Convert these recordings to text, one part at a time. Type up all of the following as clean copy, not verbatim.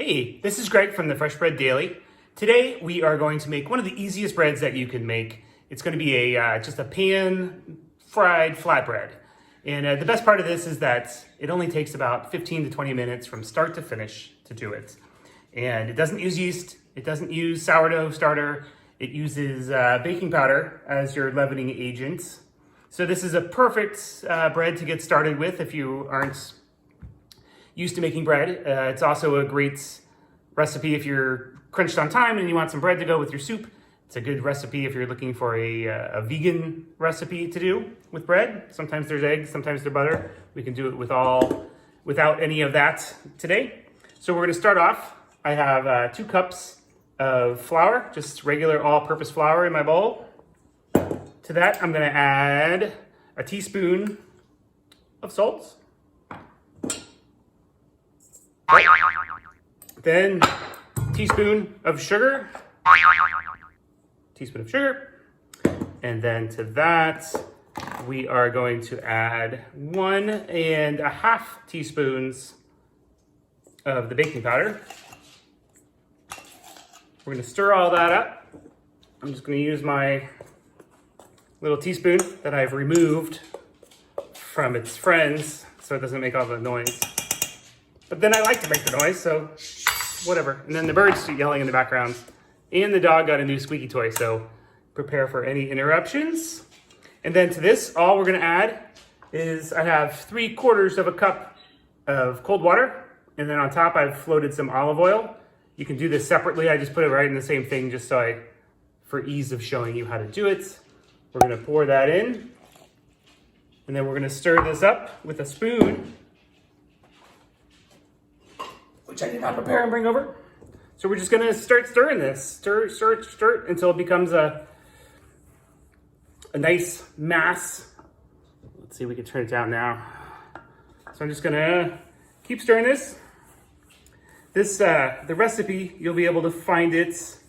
Hey, this is Greg from the Fresh Bread Daily. Today we are going to make one of the easiest breads that you can make. It's going to be just a pan fried flatbread. And the best part of this is that it only takes about 15 to 20 minutes from start to finish to do it. And it doesn't use yeast, it doesn't use sourdough starter, it uses baking powder as your leavening agent. So this is a perfect bread to get started with if you aren't used to making bread. It's also a great recipe if you're crunched on time and you want some bread to go with your soup. It's a good recipe if you're looking for a vegan recipe to do with bread. Sometimes there's eggs, sometimes there's butter. We can do it without any of that today. So we're gonna start off. I have 2 cups of flour, just regular all-purpose flour in my bowl. To that, I'm gonna add a teaspoon of salt. Then teaspoon of sugar, and then to that we are going to add 1.5 teaspoons of the baking powder. We're going to stir all that up. I'm just going to use my little teaspoon that I've removed from its friends so it doesn't make all the noise. But then I like to make the noise, so whatever. And then the birds yelling in the background. And the dog got a new squeaky toy, so prepare for any interruptions. And then to this, all we're gonna add is I have 3/4 cup of cold water. And then on top, I've floated some olive oil. You can do this separately. I just put it right in the same thing just so for ease of showing you how to do it. We're gonna pour that in. And then we're gonna stir this up with a spoon, which I did not prepare and bring over. So we're just gonna start stirring this. Stir until it becomes a nice mass. Let's see if we can turn it down now. So I'm just gonna keep stirring this. The recipe, you'll be able to find it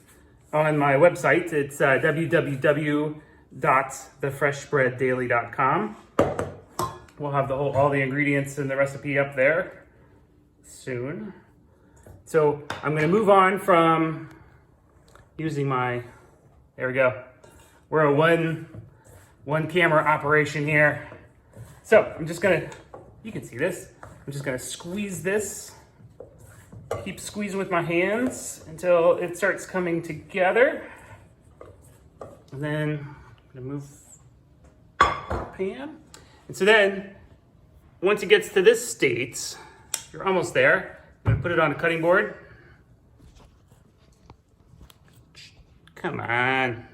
on my website. It's www.thefreshbreaddaily.com. We'll have all the ingredients and the recipe up there soon. So I'm gonna move on from using there we go. We're a one camera operation here. So I'm just you can see this. I'm just gonna squeeze this. Keep squeezing with my hands until it starts coming together. And then I'm gonna move the pan. And so then, once it gets to this state, you're almost there. I'm gonna put it on a cutting board. Come on.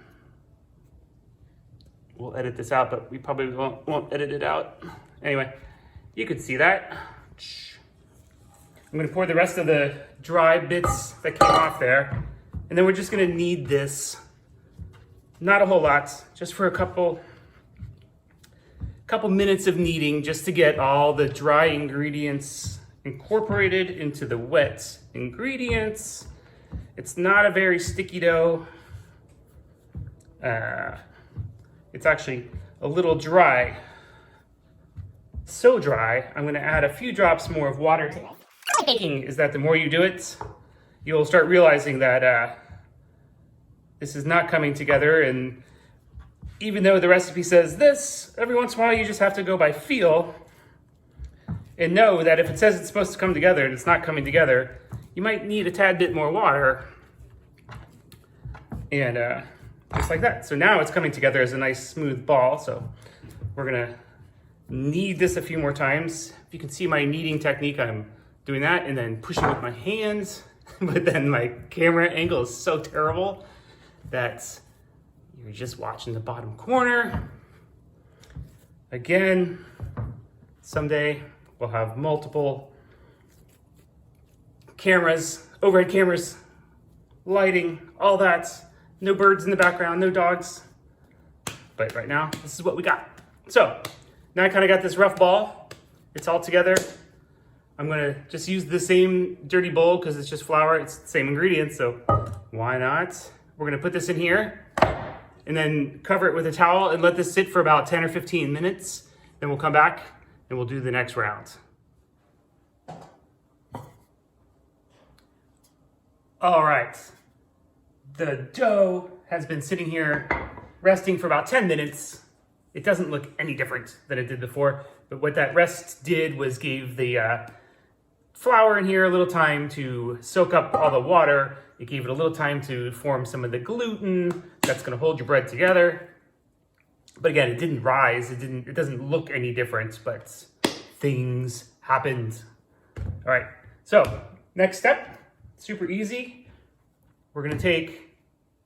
We'll edit this out, but we probably won't edit it out. Anyway, you can see that. I'm gonna pour the rest of the dry bits that came off there. And then we're just gonna knead this. Not a whole lot, just for a couple minutes of kneading, just to get all the dry ingredients incorporated into the wet ingredients. It's not a very sticky dough. It's actually a little dry. So dry, I'm gonna add a few drops more of water to it. Is that the more you do it, you'll start realizing that this is not coming together. And even though the recipe says this, every once in a while you just have to go by feel and know that if it says it's supposed to come together and it's not coming together, you might need a tad bit more water. And just like that. So now it's coming together as a nice smooth ball. So we're gonna knead this a few more times. If you can see my kneading technique, I'm doing that and then pushing with my hands. But then my camera angle is so terrible that you're just watching the bottom corner. Again, someday we'll have multiple cameras, overhead cameras, lighting, all that. No birds in the background, no dogs. But right now, this is what we got. So now I kind of got this rough ball. It's all together. I'm gonna just use the same dirty bowl because it's just flour. It's the same ingredients, so why not? We're gonna put this in here and then cover it with a towel and let this sit for about 10 or 15 minutes. Then we'll come back and we'll do the next round. All right, the dough has been sitting here resting for about 10 minutes. It doesn't look any different than it did before, but what that rest did was gave the flour in here a little time to soak up all the water. It gave it a little time to form some of the gluten that's gonna hold your bread together. But again, it didn't rise, it doesn't look any different, but things happened. All right, so next step, super easy. We're gonna take,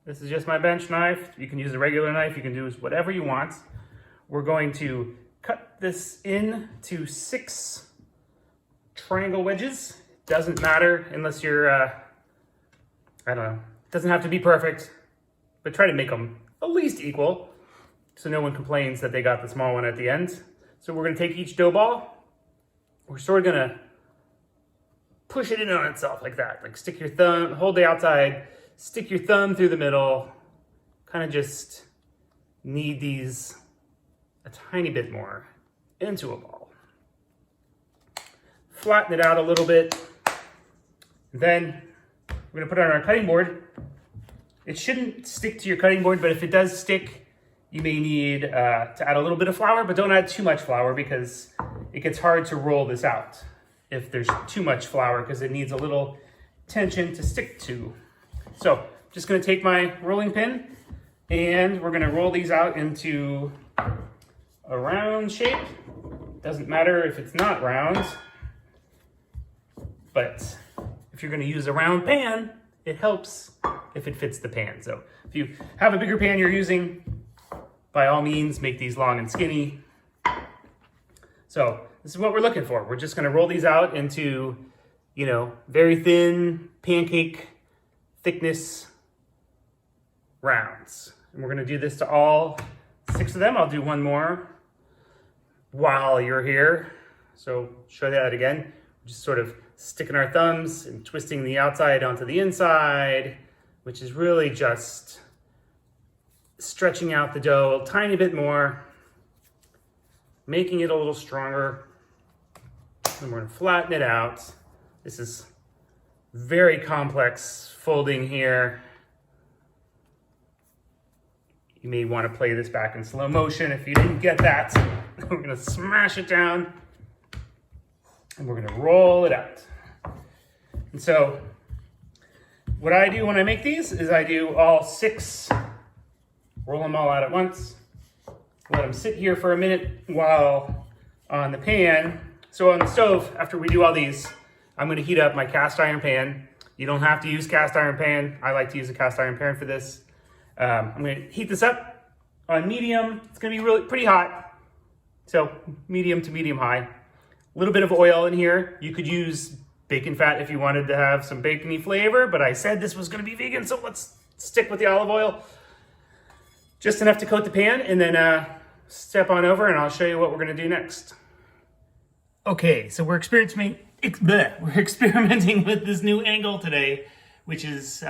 this is just my bench knife. You can use a regular knife, you can do whatever you want. We're going to cut this into 6 triangle wedges. Doesn't matter unless you're, I don't know, doesn't have to be perfect, but try to make them at least equal so no one complains that they got the small one at the end. So we're gonna take each dough ball, we're sort of gonna push it in on itself like that. Like stick your thumb, hold the outside, stick your thumb through the middle, kind of just knead these a tiny bit more into a ball. Flatten it out a little bit. Then we're gonna put it on our cutting board. It shouldn't stick to your cutting board, but if it does stick, you may need to add a little bit of flour, but don't add too much flour because it gets hard to roll this out if there's too much flour because it needs a little tension to stick to. So just gonna take my rolling pin and we're gonna roll these out into a round shape. Doesn't matter if it's not round, but if you're gonna use a round pan, it helps if it fits the pan. So if you have a bigger pan you're using, by all means, make these long and skinny. So this is what we're looking for. We're just gonna roll these out into, you know, very thin pancake thickness rounds. And we're gonna do this to all 6 of them. I'll do one more while you're here. So show that again. Just sort of sticking our thumbs and twisting the outside onto the inside, which is really just stretching out the dough a tiny bit more, making it a little stronger. And we're gonna flatten it out. This is very complex folding here. You may wanna play this back in slow motion if you didn't get that. We're gonna smash it down and we're gonna roll it out. And so what I do when I make these is I do all 6, roll them all out at once, let them sit here for a minute while on the pan. So on the stove, after we do all these, I'm gonna heat up my cast iron pan. You don't have to use cast iron pan. I like to use a cast iron pan for this. I'm gonna heat this up on medium. It's gonna be pretty hot. So medium to medium high. A little bit of oil in here. You could use bacon fat if you wanted to have some bacony flavor, but I said this was gonna be vegan, so let's stick with the olive oil. Just enough to coat the pan, and then step on over and I'll show you what we're gonna do next. Okay, so we're experimenting with this new angle today, which is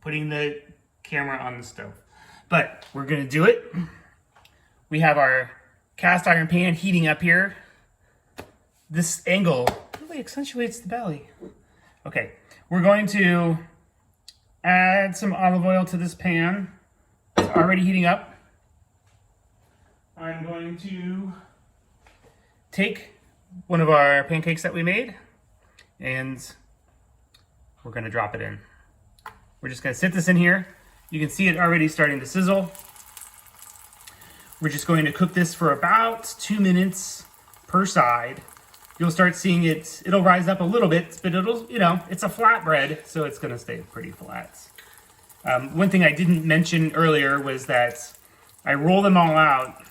putting the camera on the stove. But we're gonna do it. We have our cast iron pan heating up here. This angle really accentuates the belly. Okay, we're going to add some olive oil to this pan. It's already heating up. I'm going to take one of our pancakes that we made and we're gonna drop it in. We're just gonna sit this in here. You can see it already starting to sizzle. We're just going to cook this for about 2 minutes per side. You'll start seeing it'll rise up a little bit, but it'll, you know, it's a flat bread, so it's gonna stay pretty flat. One thing I didn't mention earlier was that I roll them all out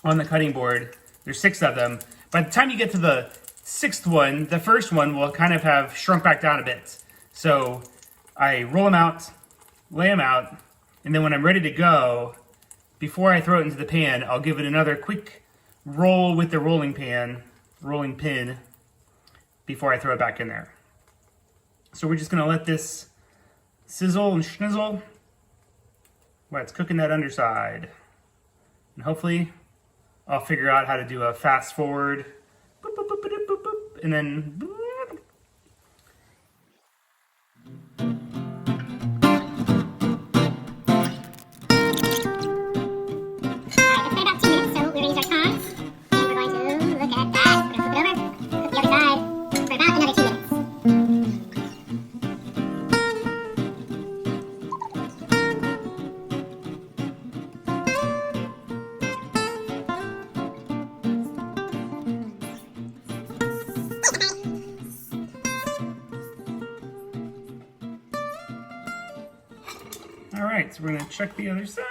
on the cutting board. There's 6 of them. By the time you get to the 6th one, the first one will kind of have shrunk back down a bit. So I roll them out, lay them out, and then when I'm ready to go, before I throw it into the pan, I'll give it another quick roll with the rolling pin before I throw it back in there. So we're just gonna let this sizzle and schnizzle while it's cooking that underside. And hopefully I'll figure out how to do a fast forward, boop, boop, boop, boop, boop, boop, and then boop. right, so we're gonna check the other side.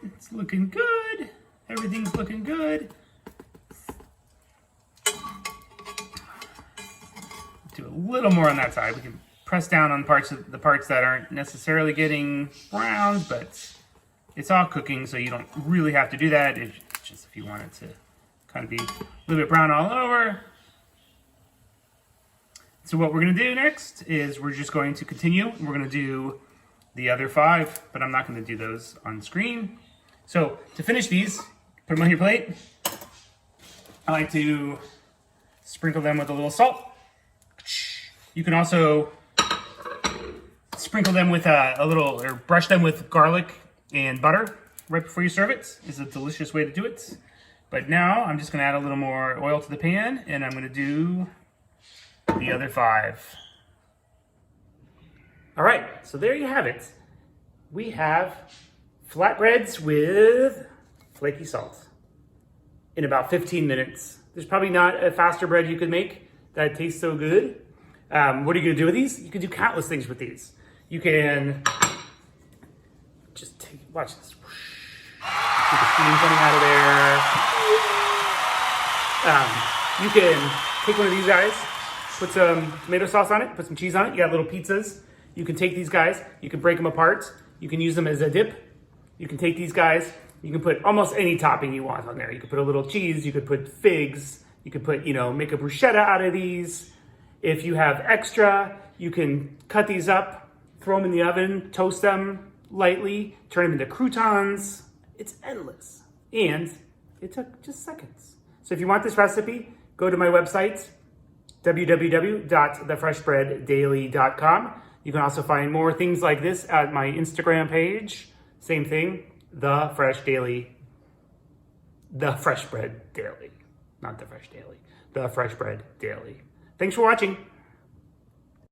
It's looking good. Everything's looking good. Do a little more on that side. We can press down on the parts that aren't necessarily getting browned, but it's all cooking, so you don't really have to do that. It's just if you want it to kind of be a little bit brown all over. So what we're gonna do next is we're just going to continue. We're gonna do the other 5, but I'm not gonna do those on screen. So to finish these, put them on your plate. I like to sprinkle them with a little salt. You can also sprinkle them with or brush them with garlic and butter right before you serve it. It's a delicious way to do it. But now I'm just gonna add a little more oil to the pan, and I'm gonna do the other 5. All right, so there you have it. We have flatbreads with flaky salt in about 15 minutes. There's probably not a faster bread you could make that tastes so good. What are you gonna do with these? You can do countless things with these. You can just watch this. Get the steam coming out of there. You can take one of these guys, put some tomato sauce on it, put some cheese on it. You got little pizzas. You can take these guys, you can break them apart. You can use them as a dip. You can take these guys, you can put almost any topping you want on there. You could put a little cheese, you could put figs, you could put, make a bruschetta out of these. If you have extra, you can cut these up, throw them in the oven, toast them lightly, turn them into croutons. It's endless. And it took just seconds. So if you want this recipe, go to my website, www.thefreshbreaddaily.com. You can also find more things like this at my Instagram page. Same thing, The Fresh Daily. The Fresh Bread Daily. Not The Fresh Daily. The Fresh Bread Daily. Thanks for watching.